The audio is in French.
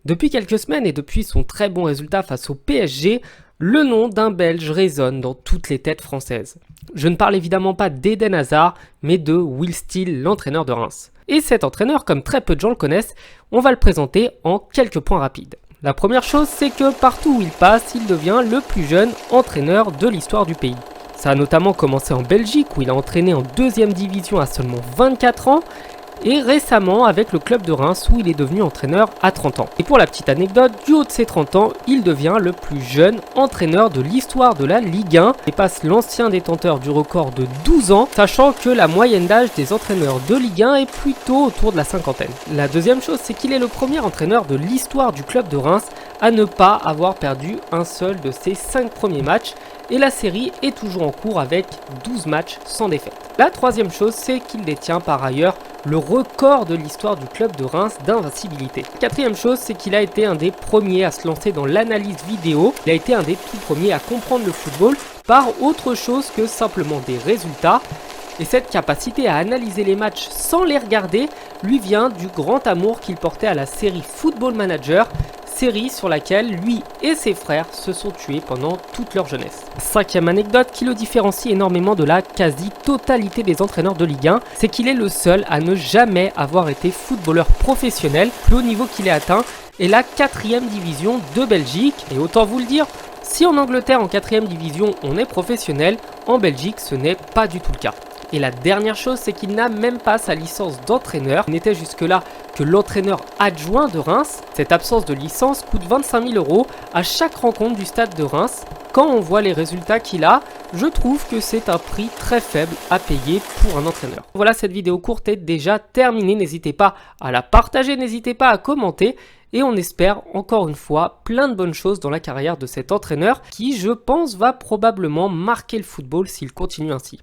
Depuis quelques semaines et depuis son très bon résultat face au PSG, le nom d'un Belge résonne dans toutes les têtes françaises. Je ne parle évidemment pas d'Eden Hazard, mais de Will Steele, l'entraîneur de Reims. Et cet entraîneur, comme très peu de gens le connaissent, on va le présenter en quelques points rapides. La première chose, c'est que partout où il passe, il devient le plus jeune entraîneur de l'histoire du pays. Ça a notamment commencé en Belgique, où il a entraîné en 2e division à seulement 24 ans, et récemment avec le club de Reims où il est devenu entraîneur à 30 ans. Et pour la petite anecdote, du haut de ses 30 ans, il devient le plus jeune entraîneur de l'histoire de la Ligue 1 et passe l'ancien détenteur du record de 12 ans, sachant que la moyenne d'âge des entraîneurs de Ligue 1 est plutôt autour de la cinquantaine. La deuxième chose, c'est qu'il est le premier entraîneur de l'histoire du club de Reims à ne pas avoir perdu un seul de ses 5 premiers matchs, et la série est toujours en cours avec 12 matchs sans défaite. La troisième chose, c'est qu'il détient par ailleurs le record de l'histoire du club de Reims d'invincibilité. Quatrième chose, c'est qu'il a été un des premiers à se lancer dans l'analyse vidéo. Il a été un des tout premiers à comprendre le football par autre chose que simplement des résultats. Et cette capacité à analyser les matchs sans les regarder lui vient du grand amour qu'il portait à la série Football Manager, série sur laquelle lui et ses frères se sont tués pendant toute leur jeunesse. Cinquième anecdote qui le différencie énormément de la quasi-totalité des entraîneurs de Ligue 1, c'est qu'il est le seul à ne jamais avoir été footballeur professionnel. Le haut niveau qu'il ait atteint est la 4e division de Belgique. Et autant vous le dire, si en Angleterre en 4e division on est professionnel, en Belgique ce n'est pas du tout le cas. Et la dernière chose, c'est qu'il n'a même pas sa licence d'entraîneur. Il n'était jusque-là que l'entraîneur adjoint de Reims. Cette absence de licence coûte 25 000 € à chaque rencontre du stade de Reims. Quand on voit les résultats qu'il a, je trouve que c'est un prix très faible à payer pour un entraîneur. Voilà, cette vidéo courte est déjà terminée. N'hésitez pas à la partager, n'hésitez pas à commenter. Et on espère encore une fois plein de bonnes choses dans la carrière de cet entraîneur qui, je pense, va probablement marquer le football s'il continue ainsi.